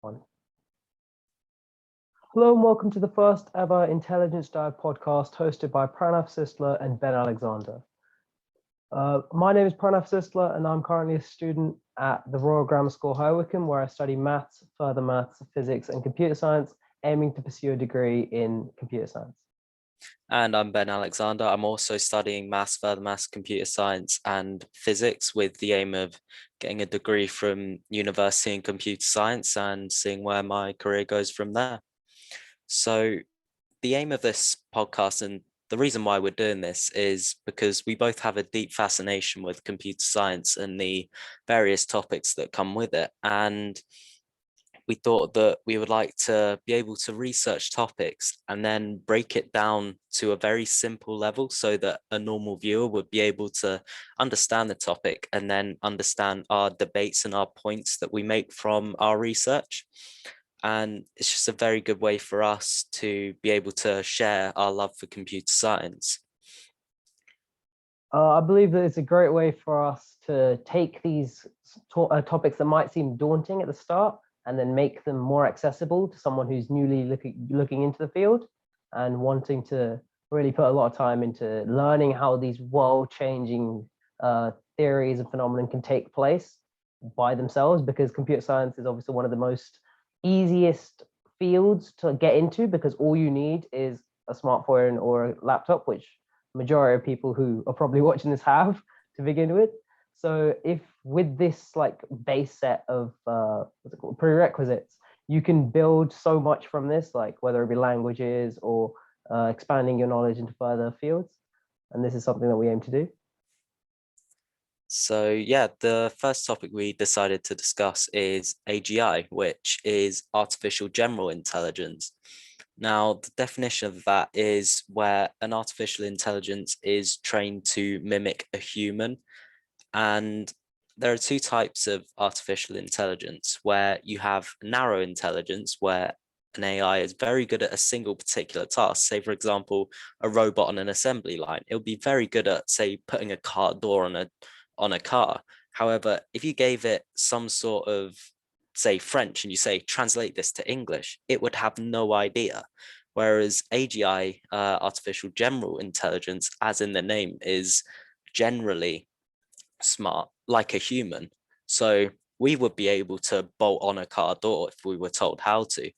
One. Hello and welcome to the first ever Intelligence Dive podcast hosted by Pranav Sisler and Ben Alexander. My name is Pranav Sisler and I'm currently a student at the Royal Grammar School, High Wycombe, where I study maths, further maths, physics and computer science, aiming to pursue a degree in computer science. And I'm Ben Alexander. I'm also studying maths, further maths, computer science and physics with the aim of getting a degree from university in computer science and seeing where my career goes from there. So the aim of this podcast and the reason why we're doing this is because we both have a deep fascination with computer science and the various topics that come with it. And we thought that we would like to be able to research topics and then break it down to a very simple level so that a normal viewer would be able to understand the topic and then understand our debates and our points that we make from our research. And it's just a very good way for us to be able to share our love for computer science. I believe that it's a great way for us to take these topics that might seem daunting at the start and then make them more accessible to someone who's newly looking into the field and wanting to really put a lot of time into learning how these world-changing theories and phenomena can take place by themselves, because computer science is obviously one of the most easiest fields to get into, because all you need is a smartphone or a laptop, which majority of people who are probably watching this have to begin with. So if with this like base set of prerequisites, you can build so much from this, like whether it be languages or expanding your knowledge into further fields. And this is something that we aim to do. So yeah, the first topic we decided to discuss is AGI, which is artificial general intelligence. Now, the definition of that is where an artificial intelligence is trained to mimic a human. And there are two types of artificial intelligence, where you have narrow intelligence, where an AI is very good at a single particular task. Say, for example, a robot on an assembly line. It would be very good at, say, putting a car door on a car. However, if you gave it some sort of, say, French and you say, translate this to English, it would have no idea. Whereas AGI, artificial general intelligence, as in the name, is generally smart like a human. So we would be able to bolt on a car door if we were told how to.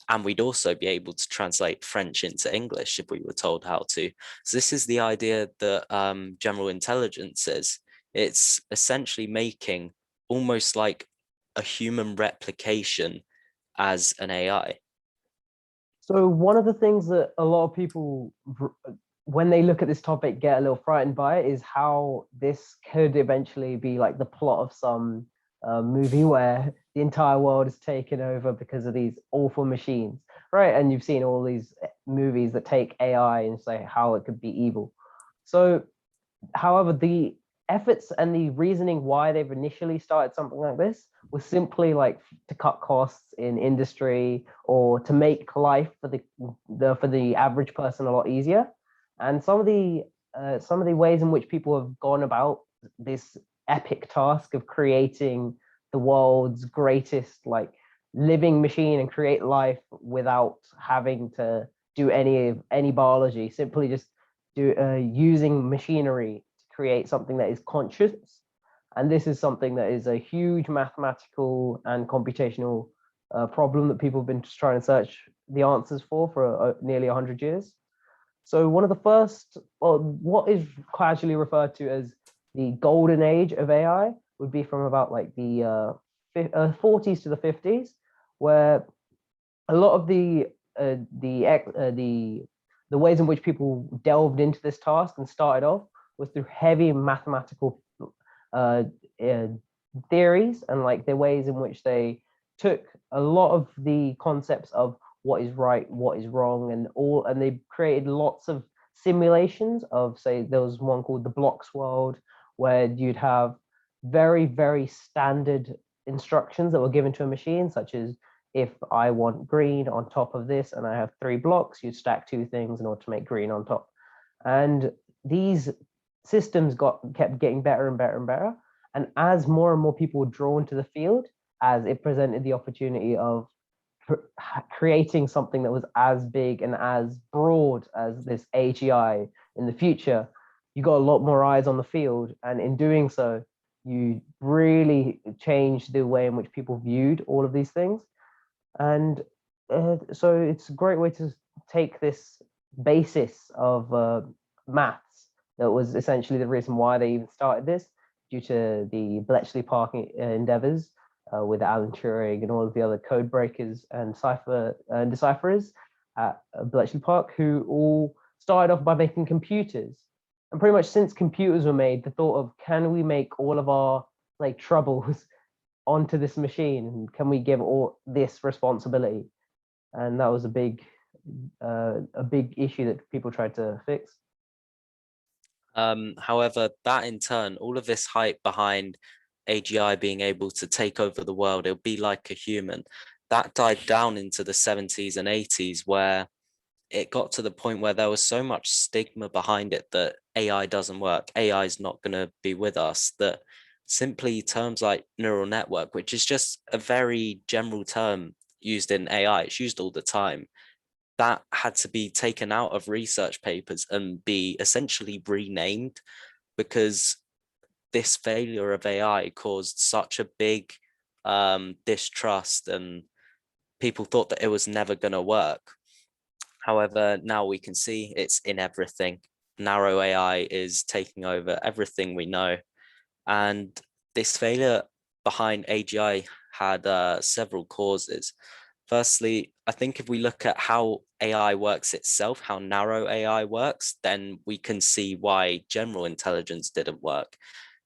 And we'd also be able to translate French into English if we were told how to. So this is the idea that general intelligence is. It's essentially making almost like a human replication as an AI. So one of the things that a lot of people, when they look at this topic, get a little frightened by it is how this could eventually be like the plot of some movie where the entire world is taken over because of these awful machines, right? And you've seen all these movies that take AI and say how it could be evil. So, however, the efforts and the reasoning why they've initially started something like this was simply like to cut costs in industry or to make life for the average person a lot easier. And some of the ways in which people have gone about this epic task of creating the world's greatest like living machine and create life without having to do any biology, simply just using machinery to create something that is conscious. And this is something that is a huge mathematical and computational problem that people have been trying to search the answers for nearly 100 years. So one of the first, or what is casually referred to as the golden age of AI, would be from about like the 40s to the 50s, where a lot of the ways in which people delved into this task and started off was through heavy mathematical theories, and like the ways in which they took a lot of the concepts of what is right, what is wrong, and they created lots of simulations of, say, there was one called the blocks world, where you'd have very, very standard instructions that were given to a machine, such as if I want green on top of this and I have 3 blocks, you stack 2 things in order to make green on top. And these systems kept getting better and better and better. And as more and more people were drawn to the field, as it presented the opportunity of creating something that was as big and as broad as this AGI in the future, you got a lot more eyes on the field. And in doing so, you really changed the way in which people viewed all of these things. And so it's a great way to take this basis of maths that was essentially the reason why they even started this, due to the Bletchley Park endeavors with Alan Turing and all of the other code breakers and decipherers at Bletchley Park, who all started off by making computers. And pretty much since computers were made, the thought of, can we make all of our like troubles onto this machine, and can we give all this responsibility? And that was a big issue that people tried to fix. However, that in turn, all of this hype behind AGI being able to take over the world, it'll be like a human, that died down into the 70s and 80s, where it got to the point where there was so much stigma behind it that AI doesn't work, AI is not going to be with us, that simply terms like neural network, which is just a very general term used in AI, it's used all the time, that had to be taken out of research papers and be essentially renamed, because this failure of AI caused such a big distrust, and people thought that it was never going to work. However, now we can see it's in everything. Narrow AI is taking over everything we know. And this failure behind AGI had several causes. Firstly, I think if we look at how AI works itself, how narrow AI works, then we can see why general intelligence didn't work.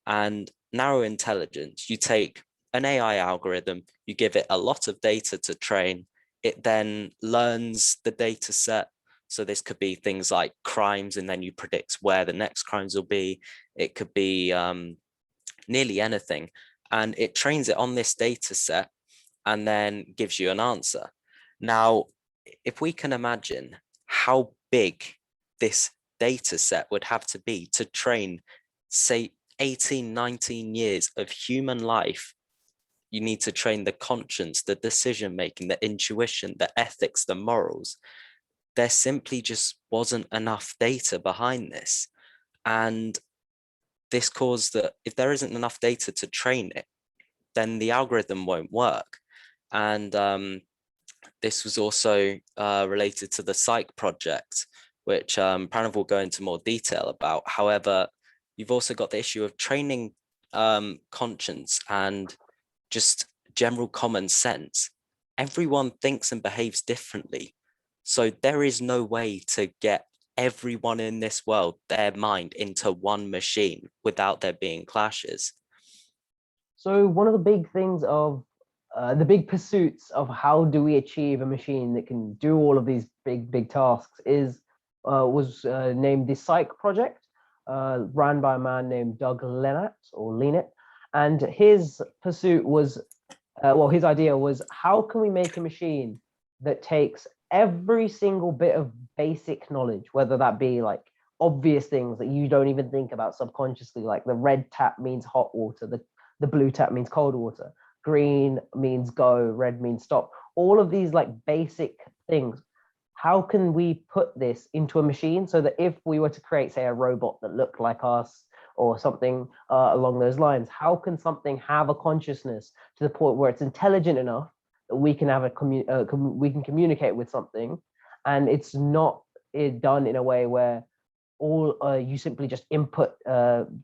And narrow intelligence, you take an AI algorithm, you give it a lot of data to train, it then learns the data set. So this could be things like crimes, and then you predict where the next crimes will be. It could be nearly anything. And it trains it on this data set and then gives you an answer. Now, if we can imagine how big this data set would have to be to train, say, 18, 19 years of human life, you need to train the conscience, the decision making, the intuition, the ethics, the morals. There simply just wasn't enough data behind this. And this caused that if there isn't enough data to train it, then the algorithm won't work. And this was also related to the Psych project, which Pranav will go into more detail about. However, you've also got the issue of training conscience and just general common sense. Everyone thinks and behaves differently. So there is no way to get everyone in this world, their mind, into one machine without there being clashes. So one of the big things of the big pursuits of how do we achieve a machine that can do all of these big tasks is was named the Psych project, ran by a man named Doug Lenat or Lenet, and his pursuit was, well, his idea was, how can we make a machine that takes every single bit of basic knowledge, whether that be like obvious things that you don't even think about subconsciously, like the red tap means hot water, the blue tap means cold water, green means go, red means stop, all of these like basic things. How can we put this into a machine so that if we were to create, say, a robot that looked like us or something along those lines, how can something have a consciousness to the point where it's intelligent enough that we can have we can communicate with something, and it's not done in a way where all you simply just input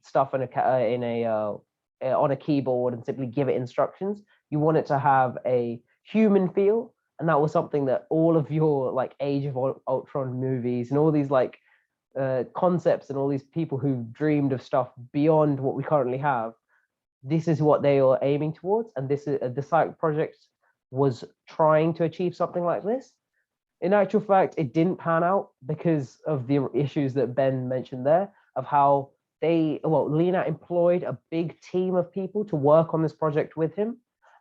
stuff in a on a keyboard and simply give it instructions. You want it to have a human feel, and that was something that all of your like Age of Ultron movies and all these like concepts and all these people who dreamed of stuff beyond what we currently have, this is what they are aiming towards. And this is the Psych project was trying to achieve something like this. In actual fact, it didn't pan out because of the issues that Ben mentioned there, of how Lena employed a big team of people to work on this project with him.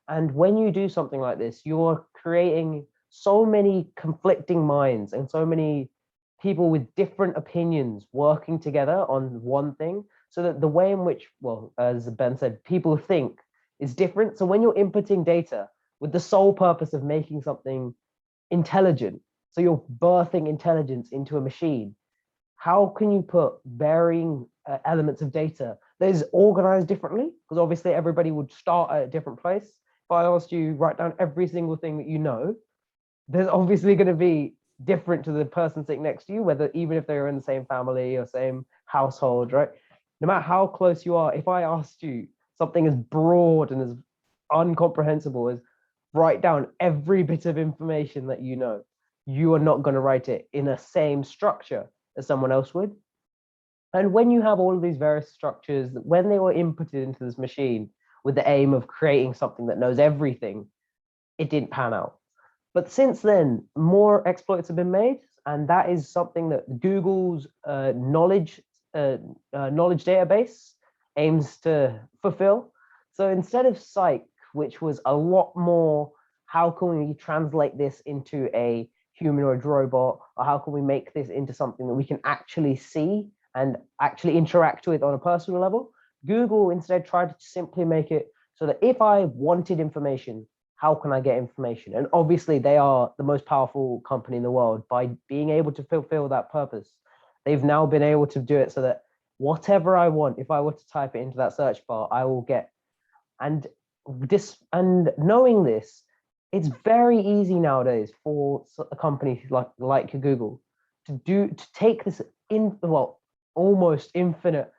And when you do something like this, you're creating so many conflicting minds and so many people with different opinions working together on one thing, so that the way in which, well, as Ben said, people think is different. So when you're inputting data with the sole purpose of making something intelligent. So you're birthing intelligence into a machine. How can you put varying elements of data that is organized differently? Because obviously everybody would start at a different place. If I asked you write down every single thing that you know, there's obviously going to be different to the person sitting next to you, whether even if they're in the same family or same household, right? No matter how close you are, if I asked you something as broad and as incomprehensible as write down every bit of information that you know, you are not going to write it in a same structure as someone else would. And when you have all of these various structures, when they were inputted into this machine with the aim of creating something that knows everything, it didn't pan out. But since then, more exploits have been made, and that is something that Google's knowledge database aims to fulfill. So instead of Psych, which was a lot more, how can we translate this into a humanoid robot, or how can we make this into something that we can actually see and actually interact with on a personal level? Google instead tried to simply make it so that if I wanted information, how can I get information? And obviously, they are the most powerful company in the world. By being able to fulfill that purpose, they've now been able to do it so that whatever I want, if I were to type it into that search bar, I will get. And knowing this, it's very easy nowadays for a company like Google to take this almost infinite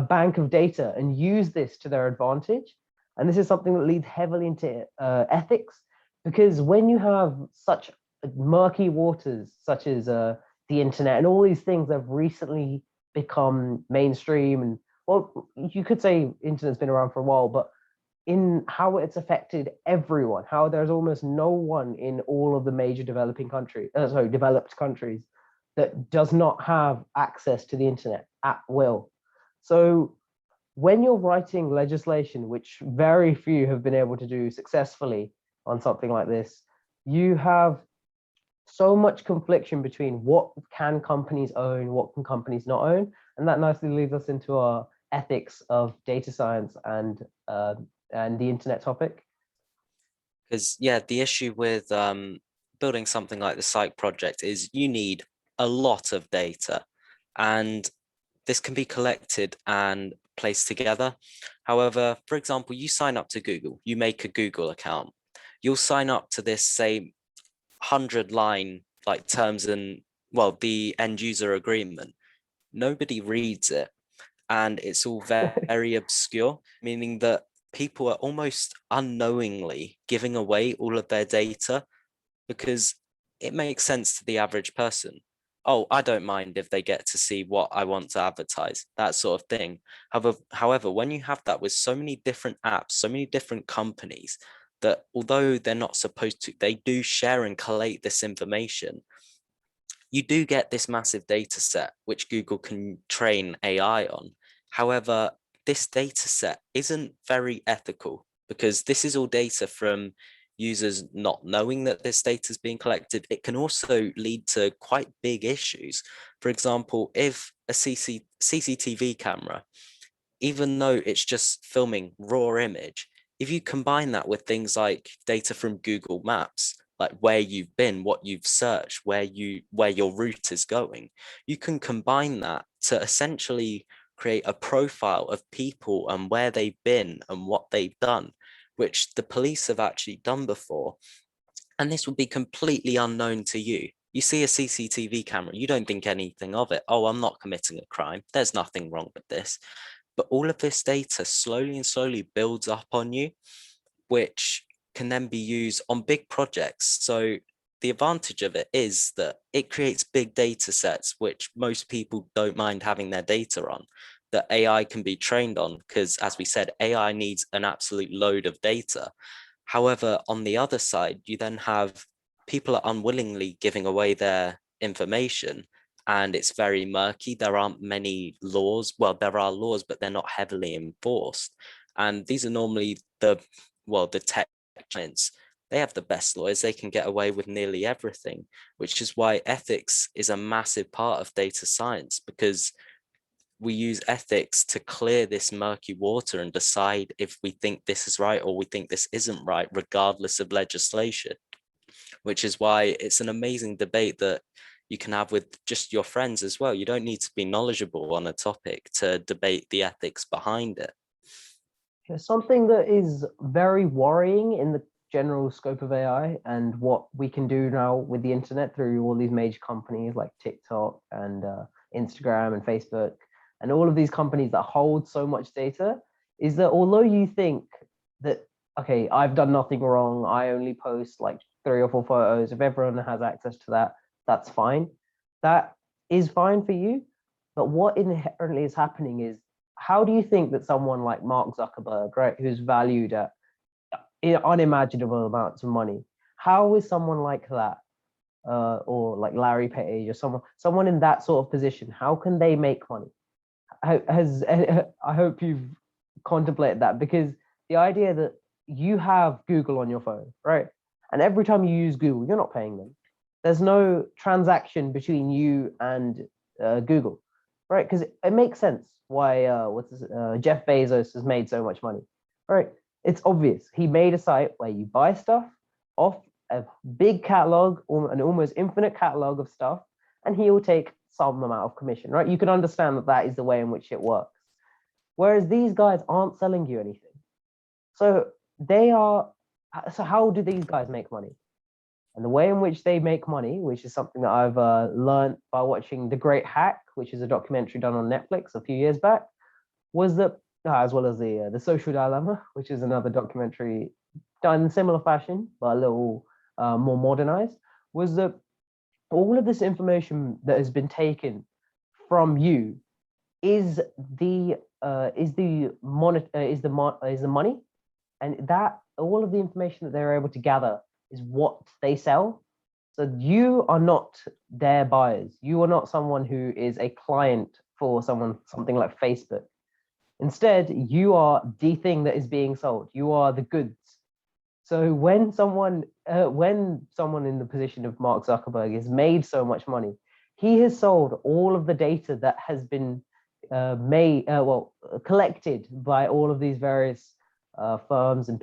bank of data and use this to their advantage. And this is something that leads heavily into ethics, because when you have such murky waters, such as the internet and all these things that have recently become mainstream, and well, you could say internet's been around for a while, but in how it's affected everyone, how there's almost no one in all of the major developed countries that does not have access to the internet at will. So when you're writing legislation, which very few have been able to do successfully on something like this, you have so much confliction between what can companies own, what can companies not own, and that nicely leads us into our ethics of data science and the internet topic. Because yeah, the issue with building something like the Psych project is you need a lot of data, and this can be collected and placed together. However, for example, you sign up to Google, you make a Google account, you'll sign up to this, say, 100-line like terms and, well, the end user agreement. Nobody reads it, and it's all very obscure, meaning that people are almost unknowingly giving away all of their data, because it makes sense to the average person. Oh, I don't mind if they get to see what I want to advertise, that sort of thing. However, when you have that with so many different apps, so many different companies, that although they're not supposed to, they do share and collate this information, you do get this massive data set which Google can train AI on. However, this data set isn't very ethical, because this is all data from users not knowing that this data is being collected. It can also lead to quite big issues. For example, if a CCTV camera, even though it's just filming raw image, if you combine that with things like data from Google Maps, like where you've been, what you've searched, where your route is going, you can combine that to essentially create a profile of people and where they've been and what they've done, which the police have actually done before. And this would be completely unknown to you. You see a CCTV camera, you don't think anything of it. Oh, I'm not committing a crime. There's nothing wrong with this. But all of this data slowly and slowly builds up on you, which can then be used on big projects. So the advantage of it is that it creates big data sets, which most people don't mind having their data on, that AI can be trained on, because as we said, AI needs an absolute load of data. However, on the other side, you then have people are unwillingly giving away their information, and it's very murky. There aren't many laws. Well, there are laws, but they're not heavily enforced. And these are normally the tech giants. They have the best lawyers. They can get away with nearly everything, which is why ethics is a massive part of data science, because we use ethics to clear this murky water and decide if we think this is right or we think this isn't right, regardless of legislation, which is why it's an amazing debate that you can have with just your friends as well. You don't need to be knowledgeable on a topic to debate the ethics behind it. Something that is very worrying in the general scope of AI and what we can do now with the internet through all these major companies like TikTok and Instagram and Facebook and all of these companies that hold so much data is that although you think that, okay, I've done nothing wrong, I only post like 3 or 4 photos, if everyone has access to that, that's fine. That is fine for you. But what inherently is happening is, how do you think that someone like Mark Zuckerberg, right, who's valued at unimaginable amounts of money, how is someone like that, or like Larry Page or someone in that sort of position, how can they make money? I hope you've contemplated that, because the idea that you have Google on your phone, right, and every time you use Google, you're not paying them. There's no transaction between you and Google, right? Because it makes sense why Jeff Bezos has made so much money, right? It's obvious. He made a site where you buy stuff off a big catalog, or an almost infinite catalog of stuff, and he will take some amount of commission, right? You can understand that that is the way in which it works. Whereas these guys aren't selling you anything. So they are, so how do these guys make money? And the way in which they make money, which is something that I've learned by watching The Great Hack, which is a documentary done on Netflix a few years back, was that, as well as the Social Dilemma, which is another documentary done in similar fashion, but a little more modernized, was that all of this information that has been taken from you is the money, and that all of the information that they're able to gather is what they sell. So you are not their buyers. You are not someone who is a client for something like Facebook. Instead, you are the thing that is being sold. You are the goods. So when someone in the position of Mark Zuckerberg has made so much money, he has sold all of the data that has been collected by all of these various firms and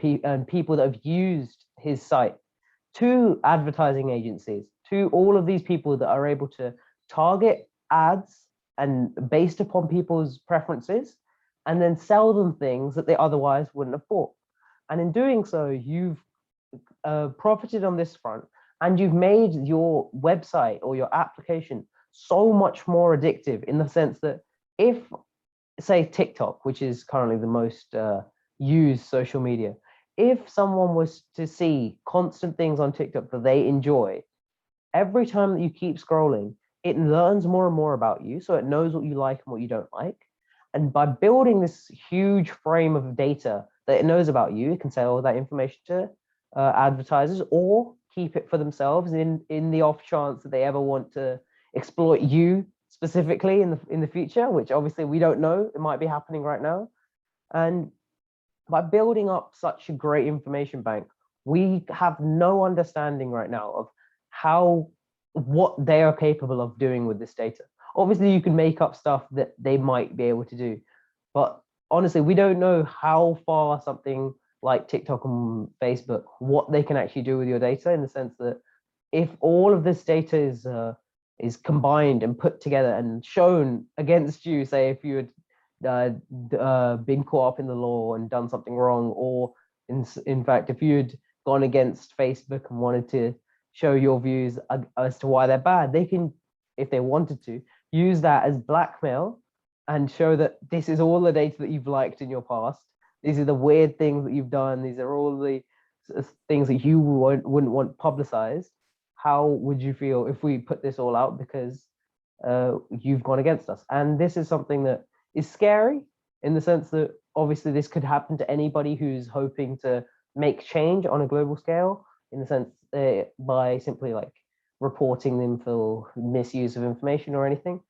people that have used his site, to advertising agencies, to all of these people that are able to target ads and based upon people's preferences, and then sell them things that they otherwise wouldn't have bought. And in doing so, you've profited on this front, and you've made your website or your application so much more addictive, in the sense that if, say, TikTok, which is currently the most used social media, if someone was to see constant things on TikTok that they enjoy, every time that you keep scrolling, it learns more and more about you. So it knows what you like and what you don't like. And by building this huge frame of data that it knows about you, it can sell that information to advertisers, or keep it for themselves in the off chance that they ever want to exploit you specifically in the future, which obviously we don't know. It might be happening right now. And by building up such a great information bank, we have no understanding right now of what they are capable of doing with this data. Obviously, you can make up stuff that they might be able to do, but honestly, we don't know how far something like TikTok and Facebook, what they can actually do with your data, in the sense that if all of this data is combined and put together and shown against you, say if you had been caught up in the law and done something wrong, or in fact, if you'd gone against Facebook and wanted to show your views as to why they're bad, they can, if they wanted to, use that as blackmail and show that this is all the data that you've liked in your past. These are the weird things that you've done. These are all the things that you wouldn't want publicized. How would you feel if we put this all out because you've gone against us? And this is something that is scary, in the sense that obviously this could happen to anybody who's hoping to make change on a global scale, in the sense by simply like reporting them for misuse of information or anything.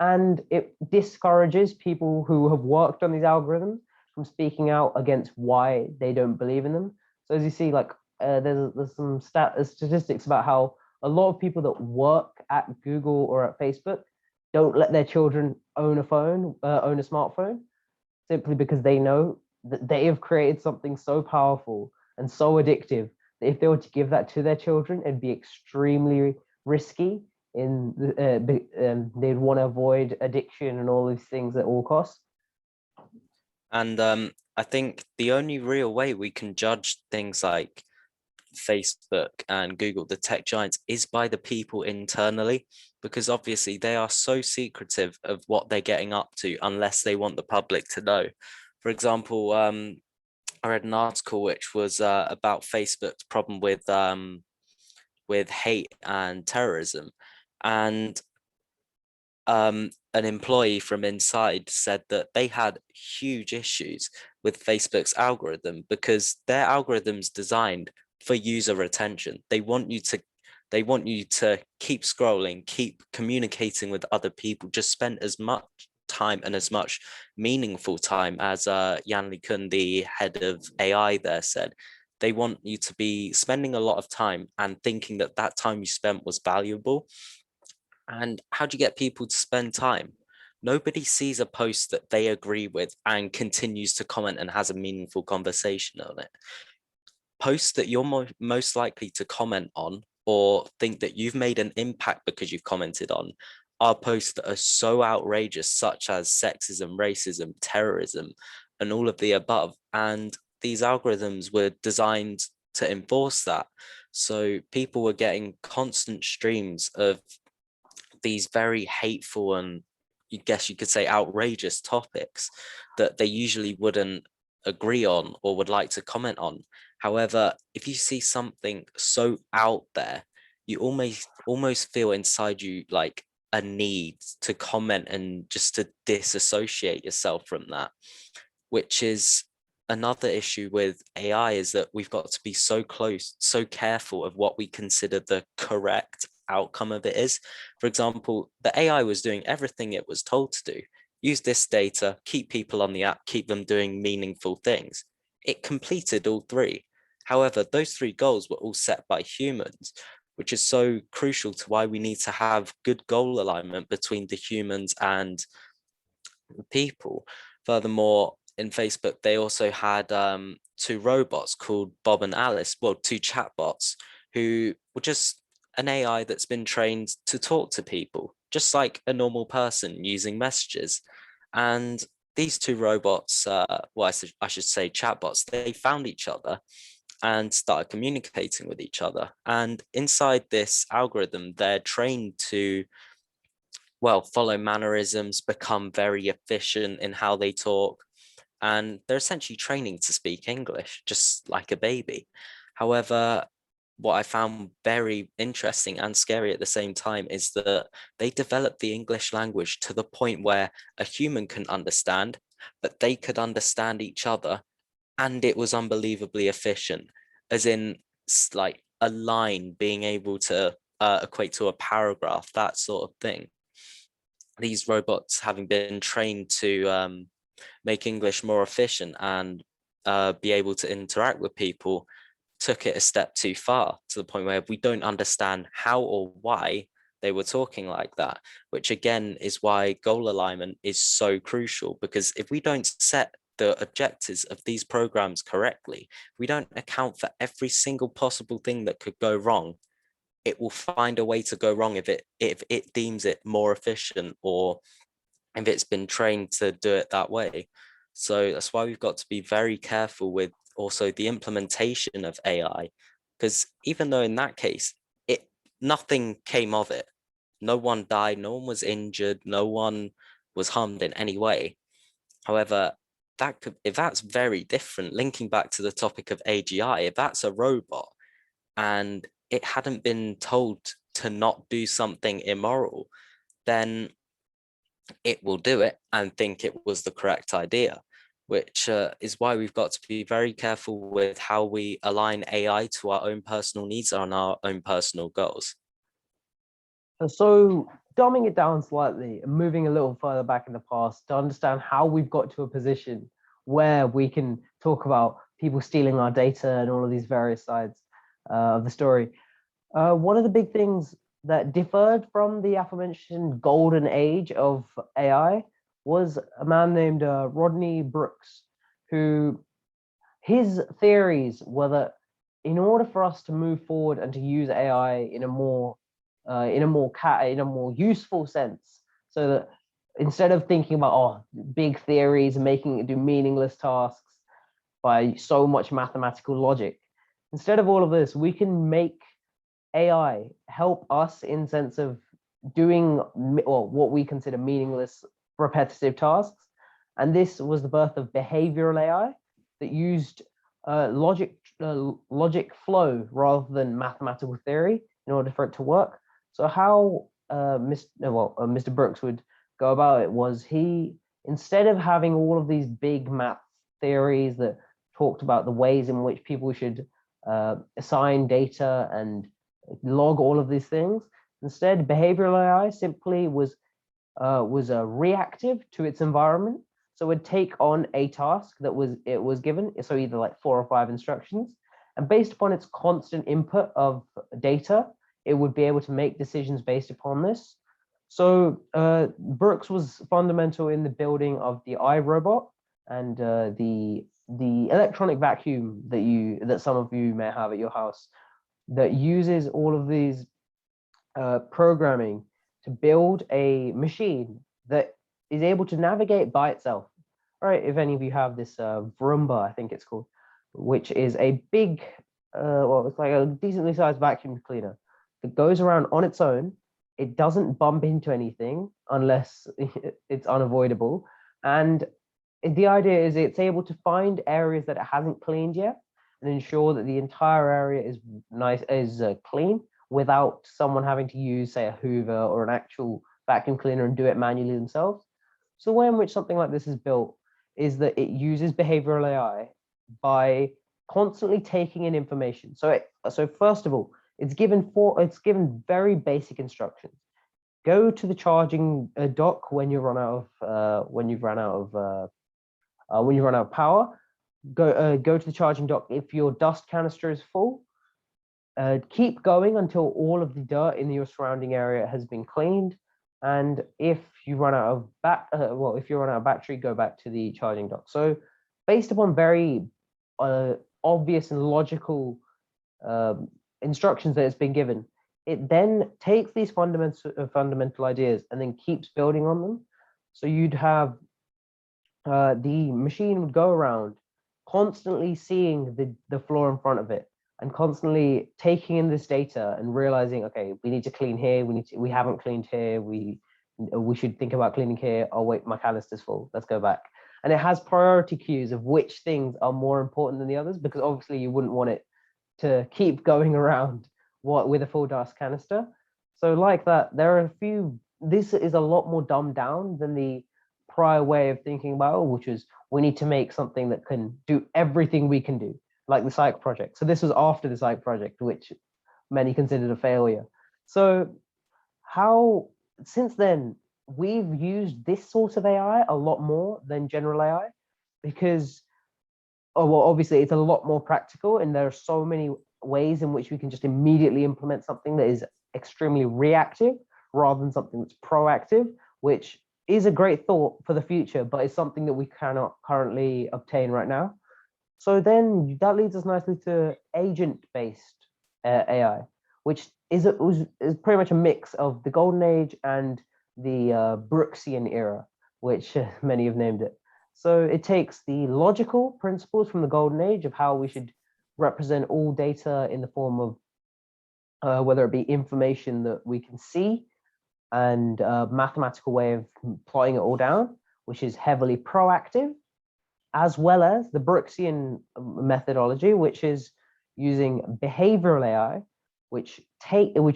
And it discourages people who have worked on these algorithms from speaking out against why they don't believe in them. So as you see, like there's some statistics about how a lot of people that work at Google or at Facebook, don't let their children own a phone, own a smartphone, simply because they know that they have created something so powerful and so addictive that if they were to give that to their children, it'd be extremely risky. They'd want to avoid addiction and all these things at all costs. And I think the only real way we can judge things like Facebook and Google, the tech giants, is by the people internally, because obviously they are so secretive of what they're getting up to unless they want the public to know. For example, I read an article which was about Facebook's problem with hate and terrorism, and an employee from inside said that they had huge issues with Facebook's algorithm because their algorithm's designed for user attention. They want you to keep scrolling, keep communicating with other people, just spend as much time and as much meaningful time as Jan LeCun, the head of AI there, said. They want you to be spending a lot of time and thinking that that time you spent was valuable. And how do you get people to spend time? Nobody sees a post that they agree with and continues to comment and has a meaningful conversation on it. Posts that you're most likely to comment on or think that you've made an impact because you've commented on are posts that are so outrageous, such as sexism, racism, terrorism, and all of the above. And these algorithms were designed to enforce that. So people were getting constant streams of these very hateful and, you guess you could say, outrageous topics that they usually wouldn't agree on or would like to comment on. However, if you see something so out there, you almost feel inside you like a need to comment and just to disassociate yourself from that, which is another issue with AI, is that we've got to be so close, so careful of what we consider the correct outcome of it is. For example, the AI was doing everything it was told to do. Use this data, keep people on the app, keep them doing meaningful things. It completed all three. However, those three goals were all set by humans, which is so crucial to why we need to have good goal alignment between the humans and people. Furthermore, in Facebook, they also had two robots called Bob and Alice, well, two chatbots who were just an AI that's been trained to talk to people, just like a normal person using messages. And these two robots, well, I should say chatbots, they found each other and started communicating with each other. And inside this algorithm, they're trained to, well, follow mannerisms, become very efficient in how they talk, and they're essentially training to speak English, just like a baby. However, what I found very interesting and scary at the same time is that they developed the English language to the point where a human can understand, but they could understand each other, and it was unbelievably efficient, as in like a line being able to equate to a paragraph, that sort of thing. These robots, having been trained to make English more efficient and be able to interact with people, took it a step too far, to the point where we don't understand how or why they were talking like that, which again is why goal alignment is so crucial. Because if we don't set the objectives of these programs correctly, we don't account for every single possible thing that could go wrong, it will find a way to go wrong if it deems it more efficient, or if it's been trained to do it that way. So that's why we've got to be very careful with also the implementation of AI, because even though in that case, it nothing came of it. No one died, no one was injured, no one was harmed in any way. However, if that's very different, linking back to the topic of AGI, if that's a robot and it hadn't been told to not do something immoral, then it will do it and think it was the correct idea, which is why we've got to be very careful with how we align AI to our own personal needs and our own personal goals. And so, dumbing it down slightly and moving a little further back in the past to understand how we've got to a position where we can talk about people stealing our data and all of these various sides of the story. One of the big things that differed from the aforementioned golden age of AI was a man named Rodney Brooks, who his theories were that in order for us to move forward and to use AI in a more in a more useful sense, so that instead of thinking about big theories and making it do meaningless tasks by so much mathematical logic, instead of all of this, we can make AI help us in sense of doing what we consider meaningless, repetitive tasks. And this was the birth of behavioral AI that used logic flow rather than mathematical theory in order for it to work. So how Mr. Brooks would go about it was he, instead of having all of these big math theories that talked about the ways in which people should assign data and log all of these things. Instead, behavioral AI simply was reactive to its environment. So it would take on a task that was given, so either like 4 or 5 instructions, and based upon its constant input of data, it would be able to make decisions based upon this. So Brooks was fundamental in the building of the iRobot and the electronic vacuum that some of you may have at your house, that uses all of these programming to build a machine that is able to navigate by itself. All right, if any of you have this Vroomba, I think it's called, which is a big, well, it's like a decently sized vacuum cleaner that goes around on its own. It doesn't bump into anything unless it's unavoidable. And the idea is it's able to find areas that it hasn't cleaned yet and ensure that the entire area is clean without someone having to use, say, a Hoover or an actual vacuum cleaner and do it manually themselves. So the way in which something like this is built is that it uses behavioral AI by constantly taking in information. So first of all, it's given very basic instructions. Go to the charging dock when you run out of when you've run out of when you run out of power. Go to the charging dock if your dust canister is full. Keep going until all of the dirt in your surrounding area has been cleaned. And if you run out of if you run out of battery, go back to the charging dock. So, based upon very obvious and logical instructions that it's been given, it then takes these fundamental ideas and then keeps building on them. So you'd have the machine would go around constantly seeing the floor in front of it and constantly taking in this data and realizing, okay, we need to clean here, we haven't cleaned here, we should think about cleaning here. Oh wait, my canister's full, let's go back. And it has priority queues of which things are more important than the others, because obviously you wouldn't want it to keep going around with a full dust canister. So like that, there are a few, this is a lot more dumbed down than the prior way of thinking about it, which is we need to make something that can do everything we can do, like the Psych project. So this was after the Psych project, which many considered a failure. So since then, we've used this sort of AI a lot more than general AI because, well, obviously it's a lot more practical and there are so many ways in which we can just immediately implement something that is extremely reactive rather than something that's proactive, which is a great thought for the future, but it's something that we cannot currently obtain right now. So then that leads us nicely to agent-based AI, which is pretty much a mix of the golden age and the Brooksian era, which many have named it. So it takes the logical principles from the golden age of how we should represent all data in the form of whether it be information that we can see and a mathematical way of plotting it all down, which is heavily proactive, as well as the Brooksian methodology, which is using behavioral AI, which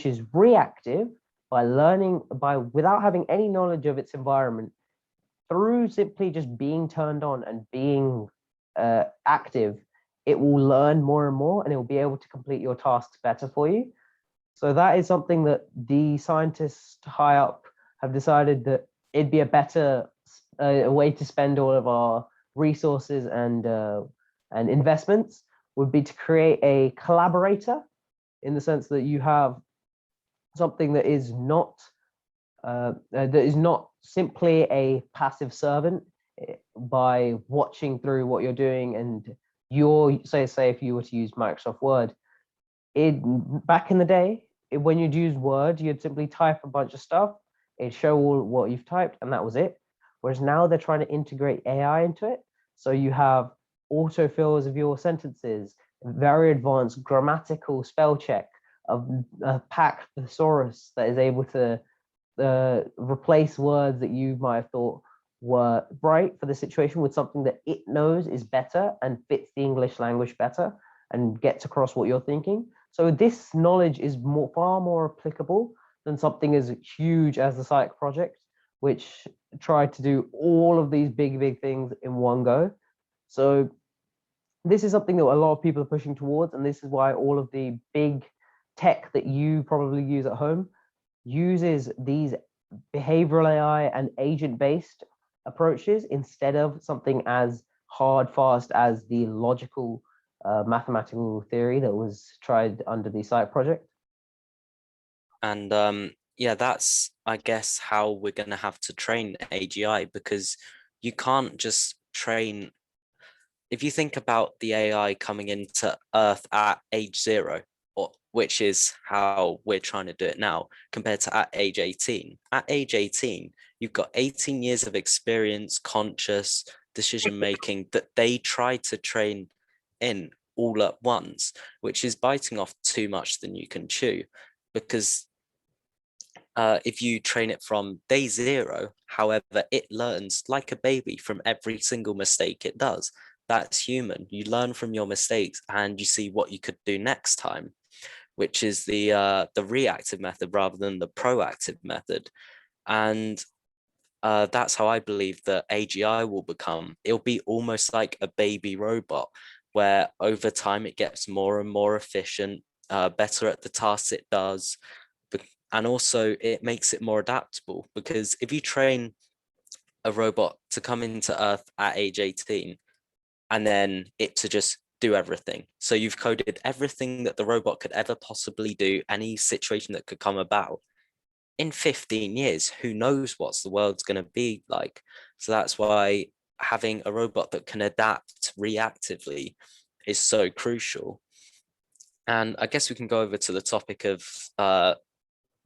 is reactive by learning without having any knowledge of its environment, through simply just being turned on and being active. It will learn more and more, and it will be able to complete your tasks better for you. So that is something that the scientists high up have decided that it'd be a better way to spend all of our resources and investments would be to create a collaborator, in the sense that you have something that is not simply a passive servant by watching through what you're doing. And you're say if you were to use Microsoft Word, back in the day, when you'd use Word, you'd simply type a bunch of stuff, it'd show all what you've typed, and that was it. Whereas now they're trying to integrate AI into it. So you have autofills of your sentences, very advanced grammatical spell check, of a packed thesaurus that is able to replace words that you might have thought were right for the situation with something that it knows is better and fits the English language better and gets across what you're thinking. So this knowledge is far more applicable than something as huge as the Psych project, which tried to do all of these big things in one go. So this is something that a lot of people are pushing towards, and this is why all of the big tech that you probably use at home uses these behavioral AI and agent-based approaches instead of something as hard, fast as the logical mathematical theory that was tried under the Psych project. And yeah, that's, I guess, how we're going to have to train AGI, because you can't just train. If you think about the AI coming into Earth at age 0, or which is how we're trying to do it now, compared to at age 18. At age 18, you've got 18 years of experience, conscious decision making that they try to train in all at once, which is biting off too much than you can chew. Because if you train it from day 0, however, it learns like a baby from every single mistake it does. That's human. You learn from your mistakes and you see what you could do next time, which is the reactive method rather than the proactive method. And that's how I believe that AGI will become. It'll be almost like a baby robot, where over time it gets more and more efficient, better at the tasks it does, and also it makes it more adaptable. Because if you train a robot to come into Earth at age 18 and then it to just do everything, so you've coded everything that the robot could ever possibly do, any situation that could come about, in 15 years, who knows what's the world's going to be like. So that's why having a robot that can adapt reactively is so crucial. And I guess we can go over to the topic of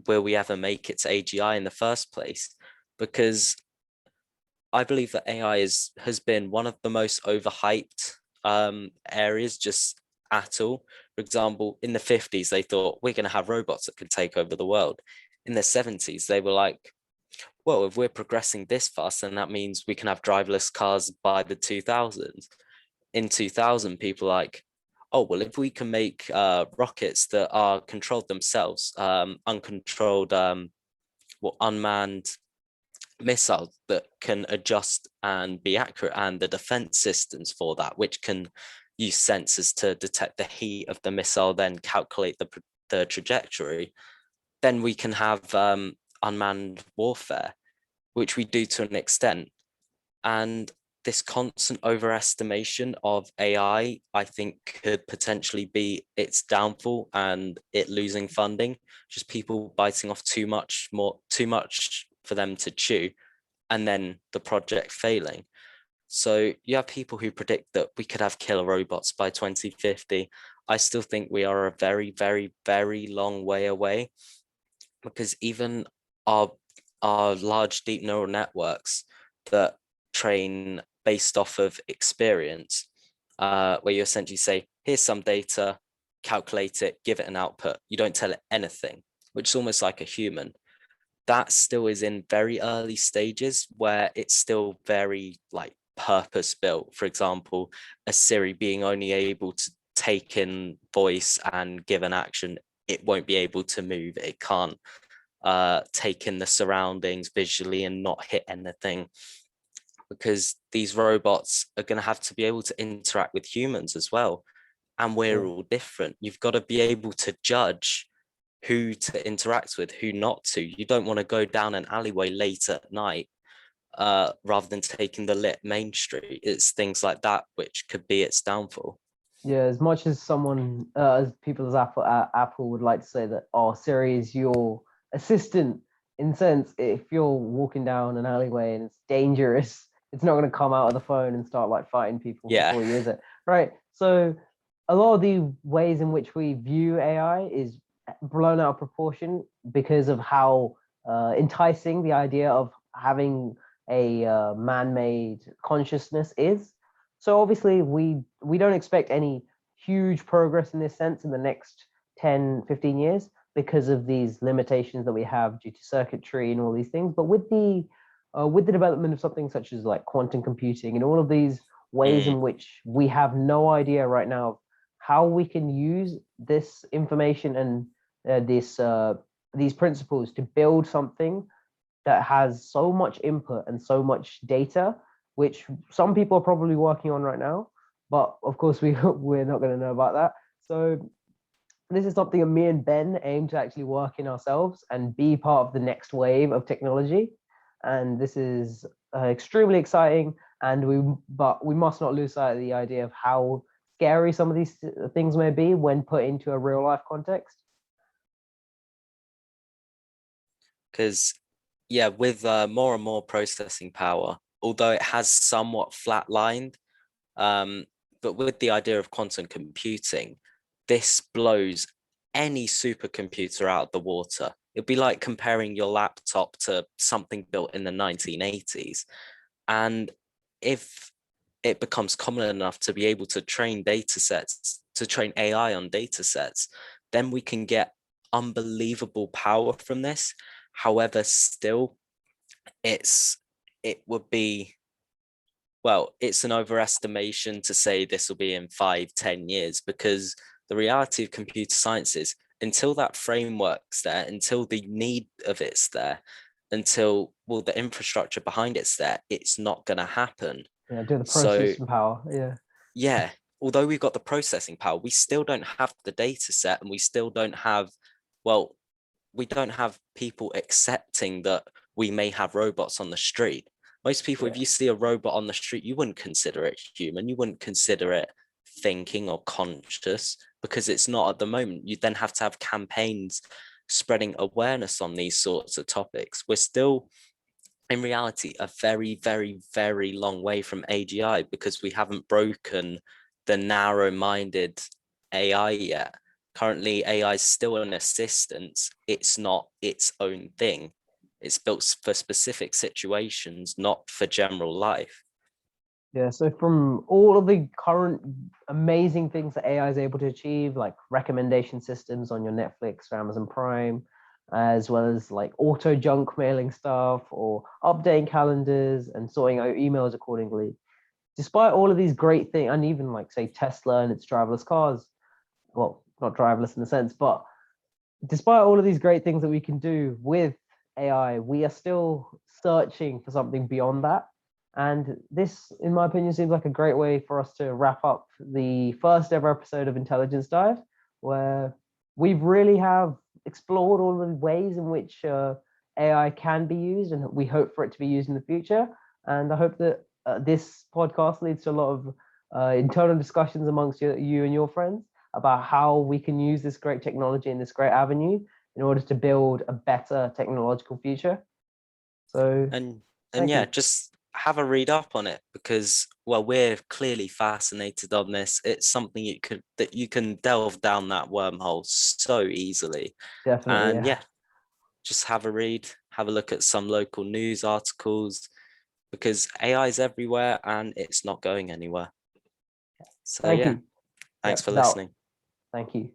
will we ever make it to AGI in the first place? Because I believe that AI has been one of the most overhyped areas just at all. For example, in the 50s, they thought we're going to have robots that can take over the world. In the 70s, they were like, well, if we're progressing this fast, then that means we can have driverless cars by the 2000s. In 2000, people like, oh, well, if we can make rockets that are controlled themselves, uncontrolled, unmanned missiles that can adjust and be accurate, and the defense systems for that, which can use sensors to detect the heat of the missile, then calculate the trajectory, then we can have unmanned warfare, which we do to an extent. And this constant overestimation of AI, I think, could potentially be its downfall and it losing funding, just people biting off too much for them to chew, and then the project failing. So you have people who predict that we could have killer robots by 2050. I still think we are a very, very, very long way away, because even our large deep neural networks that train based off of experience, where you essentially say, here's some data, calculate it, give it an output. You don't tell it anything, which is almost like a human. That still is in very early stages, where it's still very like purpose built. For example, a Siri being only able to take in voice and give an action. It won't be able to move. It can't take in the surroundings visually and not hit anything, because these robots are going to have to be able to interact with humans as well. And we're all different. You've got to be able to judge who to interact with, who not to. You don't want to go down an alleyway late at night rather than taking the lit main street. It's things like that which could be its downfall. Yeah, as much as someone, as people as Apple would like to say that, oh, Siri is your assistant. In sense, if you're walking down an alleyway and it's dangerous, it's not going to come out of the phone and start like fighting people Yeah. before you, is it? Right. So a lot of the ways in which we view AI is blown out of proportion because of how enticing the idea of having a man-made consciousness is. So obviously we don't expect any huge progress in this sense in the next 10, 15 years because of these limitations that we have due to circuitry and all these things. But with the development of something such as like quantum computing and all of these ways Mm. in which we have no idea right now how we can use this information and these principles to build something that has so much input and so much data, which some people are probably working on right now. But of course, we're not going to know about that. So this is something that me and Ben aim to actually work in ourselves and be part of the next wave of technology. And this is extremely exciting. But we must not lose sight of the idea of how scary some of these things may be when put into a real life context. Because yeah, with more and more processing power, although it has somewhat flatlined, um, but with the idea of quantum computing, this blows any supercomputer out of the water. It'd be like comparing your laptop to something built in the 1980s. And if it becomes common enough to be able to train data sets, to train AI on data sets, then we can get unbelievable power from this. However, still, it would be, well, it's an overestimation to say this will be in 5, 10 years, because the reality of computer science is until that framework's there, until the need of it's there, until, well, the infrastructure behind it's there, it's not going to happen. Yeah, do the So processing power. Yeah. yeah, although we've got the processing power, we still don't have the data set, and we still don't have, well, we don't have people accepting that we may have robots on the street. Most people, if Yeah. you see a robot on the street, you wouldn't consider it human. You wouldn't consider it thinking or conscious, because it's not at the moment. You then have to have campaigns spreading awareness on these sorts of topics. We're still, in reality, a very, very, very long way from A.G.I, because we haven't broken the narrow-minded AI yet. Currently, AI is still an assistance. It's not its own thing. It's built for specific situations, not for general life. Yeah, so from all of the current amazing things that AI is able to achieve, like recommendation systems on your Netflix or Amazon Prime, as well as like auto junk mailing stuff or updating calendars and sorting out emails accordingly. Despite all of these great things, and even like say Tesla and its driverless cars, well, not driverless in the sense, but despite all of these great things that we can do with AI, we are still searching for something beyond that. And this, in my opinion, seems like a great way for us to wrap up the first ever episode of Intelligence Dive, where we've really have explored all the ways in which AI can be used, and we hope for it to be used in the future. And I hope that this podcast leads to a lot of internal discussions amongst you and your friends about how we can use this great technology and this great avenue in order to build a better technological future. So And thank yeah, you. just have a read up on it, because, well, we're clearly fascinated on this. It's something you can delve down that wormhole so easily. Definitely, And yeah. yeah, just have a read, have a look at some local news articles, because AI is everywhere and it's not going anywhere. So Thank yeah, you. Yeah, thanks for that. listening. Thank you.